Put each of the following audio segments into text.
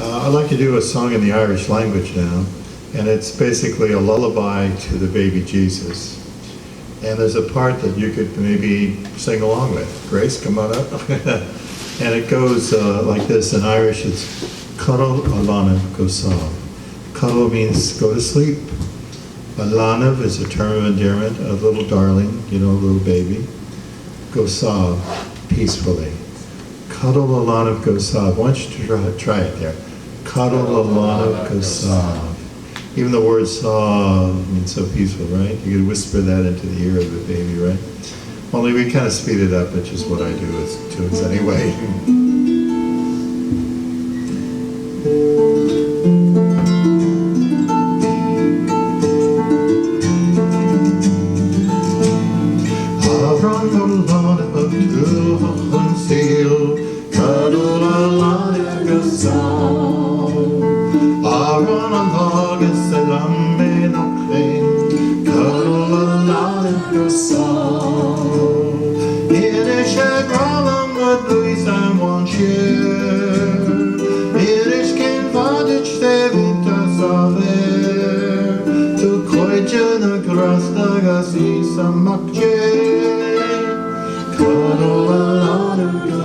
I'd like to do a song in the Irish language now, and it's basically a lullaby to the baby Jesus. And there's a part that you could maybe sing along with. Grace, come on up. And it goes like this. In Irish, it's Codail alanav gosav. Codail means go to sleep. Alanav is a term of endearment, a little darling, you know, a little baby. Gosav, peacefully. Codail alanav gosav. Why don't you try it there? Codail alanav gosav. Even the word sav means so peaceful, right? You could whisper that into the ear of the baby, right? Only we kind of speed it up, which is what I do with tunes anyway.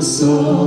Song.